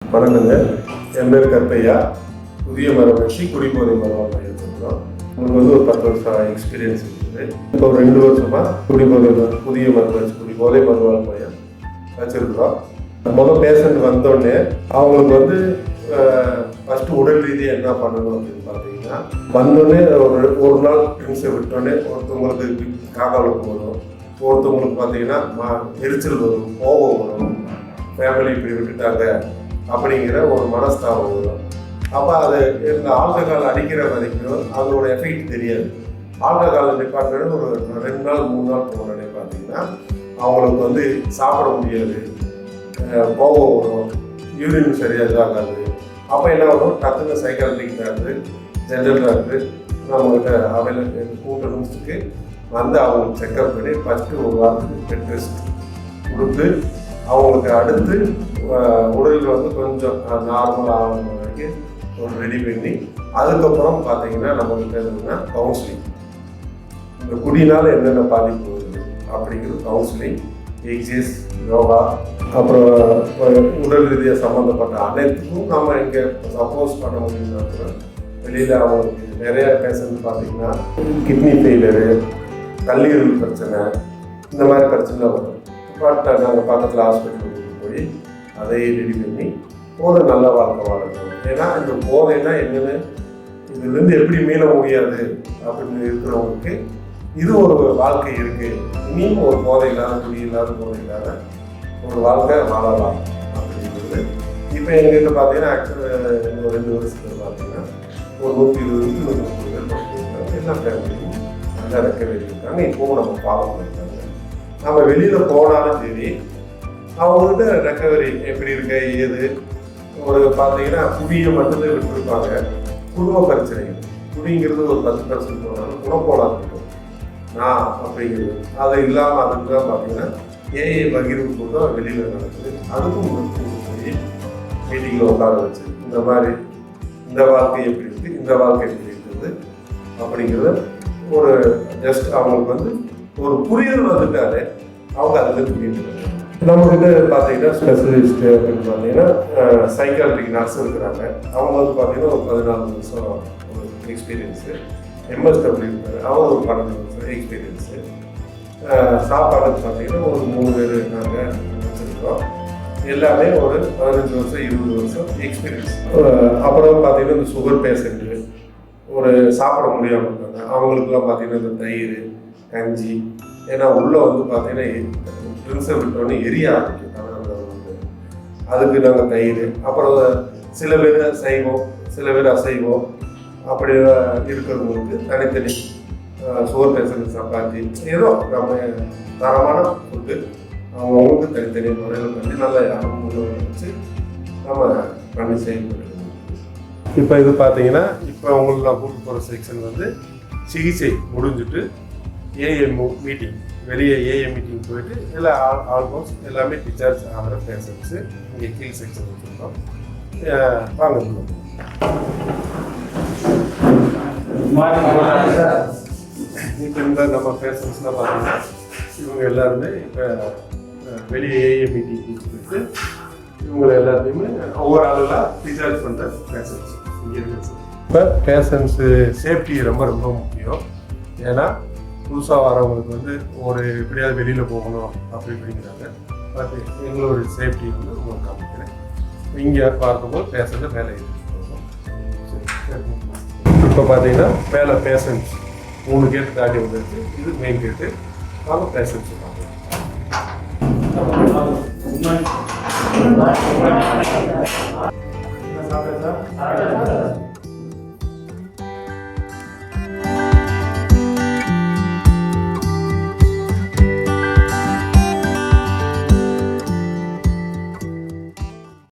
வணக்கங்க. என் பேர் கற்பையா. புதிய மரவச்சு குடிபோதை மரம் பண்ணியிருக்கிறோம். உங்களுக்கு வந்து ஒரு 10 வருஷம் எக்ஸ்பீரியன்ஸ் இருக்குது. இப்போ ஒரு 2 வருஷமாக புதிய மரவச்சு குடிபோதை மருவாள் மையம் வச்சுருக்கிறோம். முதல் பேஷண்ட் வந்தோடனே அவங்களுக்கு வந்து ஃபஸ்ட்டு உடல் ரீதியாக என்ன பண்ணணும் அப்படின்னு பார்த்தீங்கன்னா, வந்தோடனே ஒரு நாள் ட்ரிங்க்ஸை விட்டோடனே ஒருத்தவங்களுக்கு காக்காலுக்கு வரும், ஒருத்தவங்களுக்கு பார்த்தீங்கன்னா எரிச்சல் வரும், கோபம் வரும், ஃபேமிலி இப்படி விட்டுட்டாங்க அப்படிங்கிற ஒரு மனஸ்தாபம் வரும். அப்போ அது இந்த ஆல்கஹால் அடிக்கிற வரைக்கும் அதோட எஃபெக்ட் தெரியாது. ஆல்கஹால் நிப்பாட்டினு ஒரு 2 நாள் 3 நாள் போனோடனே பார்த்தீங்கன்னா அவங்களுக்கு வந்து சாப்பிட முடியாது, கோபம் வரும், யூரின் சரியாக இதாகாது. அப்போ என்ன வரும், டக்குன்னு சைக்காட்ரிக் டாக்டர், ஜென்ரல் டாக்டர் நம்மகிட்ட அவைலபிள் கூட்ட நிமிஷத்துக்கு வந்து அவங்களுக்கு செக்அப் பண்ணி ஃபஸ்ட்டு ஒரு வாரத்துக்கு பெட் டெஸ்ட் கொடுத்து அவங்களுக்கு அடுத்து உடலில் வந்து கொஞ்சம் நார்மல் ஆகணும் வரைக்கும் ஒரு ரெடி பண்ணி அதுக்கப்புறம் பார்த்தீங்கன்னா நம்மகிட்ட என்னன்னா கவுன்சிலிங், இந்த குடினால் என்னென்ன பாதிப்பு வருது அப்படிங்கிறது கவுன்சிலிங், எக்ஸசைஸ், யோகா, அப்புறம் உடல் ரீதியாக சம்மந்தப்பட்ட அனைத்துக்கும் நம்ம இங்கே சப்போஸ் பண்ண முடியும்னா கூட வெளியில் அவங்களுக்கு நிறைய பேஷண்ட் பார்த்தீங்கன்னா கிட்னி ஃபெயிலியரு, கல்லீரல் பிரச்சனை, இந்த மாதிரி பிரச்சனை வரும். பட் நாங்கள் பக்கத்தில் ஹாஸ்பிட்டலுக்கு போய் அதை ரெடி பண்ணி போதை நல்ல வாழ்க்கை வாழணும். ஏன்னா இந்த போதைன்னா என்னென்னு இதுலேருந்து எப்படி மீள முடியாது அப்படின்னு இருக்கிறவங்களுக்கு இது ஒரு வாழ்க்கை இருக்குது, இனியும் ஒரு போதை இல்லாத குடி இல்லாத போதை இல்லாத ஒரு வாழ்க்கை வாழலாம் அப்படிங்கிறது. இப்போ எங்ககிட்ட பார்த்தீங்கன்னா இன்னும் 2 வருஷத்துக்கு பார்த்தீங்கன்னா ஒரு 120 130 பேர் இருக்காங்க. எல்லா ஃபேமிலியும் நல்லா ரெக்கவரி இருக்காங்க. இப்போவும் நம்ம ஃபாலோ பண்ணிருக்காங்க. நம்ம வெளியில் போனாலும் சரி அவங்ககிட்ட ரெக்கவரி எப்படி இருக்க ஏது ஒரு பார்த்தீங்கன்னா குடியை மட்டும்தான் விட்டுருப்பாங்க. குடும்ப பிரச்சனைகள், குடிங்கிறது ஒரு 10% போனாலும் குணப்போலாம் இருக்கும் நான் அப்படிங்கிறது அது இல்லாமல் அதுக்கு தான் பார்த்தீங்கன்னா ஏஐ பகிர்வு கூட்டம் வெளியில் நடக்குது. அதுக்கும் போய் மீட்டிங்கில் உட்கார வச்சு இந்த மாதிரி இந்த வாழ்க்கை எப்படி இருக்குது, இந்த வாழ்க்கை எப்படி இருக்குது அப்படிங்கிறது ஒரு ஜஸ்ட் அவங்களுக்கு வந்து ஒரு புரிதல் வந்துட்டாலே அவங்க அதுலேருந்து புரியுது. நம்மகிட்ட பார்த்தீங்கன்னா ஸ்பெஷலிஸ்ட் அப்படின்னு பார்த்தீங்கன்னா சைக்காட்ரிக் நர்ஸ் இருக்கிறாங்க. அவங்க வந்து பார்த்தீங்கன்னா ஒரு 14 வருஷம் ஒரு எக்ஸ்பீரியன்ஸு. எம்எஸ்டபிள்யூ இருக்காரு, அவங்க ஒரு 12 வருஷம் எக்ஸ்பீரியன்ஸு. சாப்பாடுக்கு பார்த்தீங்கன்னா ஒரு 3 பேர் நாங்கள் வச்சுருக்கோம். எல்லாமே ஒரு 15 வருஷம் 20 வருஷம் எக்ஸ்பீரியன்ஸ். அப்புறம் பார்த்தீங்கன்னா இந்த சுகர் பேஷண்ட்டு ஒரு சாப்பிட முடியாமல் இருக்காங்க, அவங்களுக்குலாம் பார்த்தீங்கன்னா இந்த தயிர், கஞ்சி, ஏன்னா உள்ளே வந்து பார்த்தீங்கன்னா ட்ரிங்க்ஸை விட்டோன்னே எரிய ஆரம்பிக்கும் அதுக்கு நாங்கள் தயிர். அப்புறம் சில பேர் சைவம், சில பேர் அசைவம், அப்படி இருக்கிறவங்களுக்கு தனித்தனி சுகர் பேஷண்ட் சப்பாத்தி, ஏதோ நம்ம தரமான ஃபுட்டு அவங்களுக்கு தனித்தனி முறையில் பண்ணி நல்லா யாரும் வச்சு நம்ம பண்ணி செயல்படுறோம். இப்போ இது பார்த்தீங்கன்னா இப்போ உங்களுக்கு நான் கூப்பிட்டு போகிற செக்ஷன் வந்து சிகிச்சை முடிஞ்சுட்டு ஏஎம் மீட்டிங், வெளியே ஏஎம் மீட்டிங் போயிட்டு எல்லாம் ஆல்மோஸ்ட் எல்லாமே டிஸ்சார்ஜ் ஆகிற பேஷண்ட்ஸு இங்கே கீழ் செக்ஷன் வச்சுருக்கோம். வாங்க இப்போ இந்த நம்ம பேஷண்ட்ஸ்லாம் பார்த்தீங்கன்னா இவங்க எல்லாருமே இப்போ வெளியே ஏஎம் மீட்டிங் கொடுத்துட்டு இவங்களை எல்லாத்தையுமே ஒவ்வொரு ஆளுலாம் டிஸ்சார்ஜ் பண்ணுற பேஷண்ட்ஸ் இங்கே இருக்குது. இப்போ பேஷண்ட்ஸு சேஃப்டி ரொம்ப ரொம்ப முக்கியம். ஏன்னா புதுசாக வரவங்களுக்கு வந்து ஒரு எப்படியாவது வெளியில் போகணும் அப்படிங்கிறாங்க. பட் எங்களோட சேஃப்டி வந்து உங்களுக்கு காமிக்கிறேன். இங்கே பார்க்கும்போது பேஷண்ட்டு மேலே போகும். இப்போ பார்த்தீங்கன்னா மேலே பேஷண்ட்ஸ் 3 கேட்டு தாண்டி வந்துருக்கு. இது மெயின் கேட்டு. அவங்க பேஷண்ட்ஸ் பார்க்கலாம்.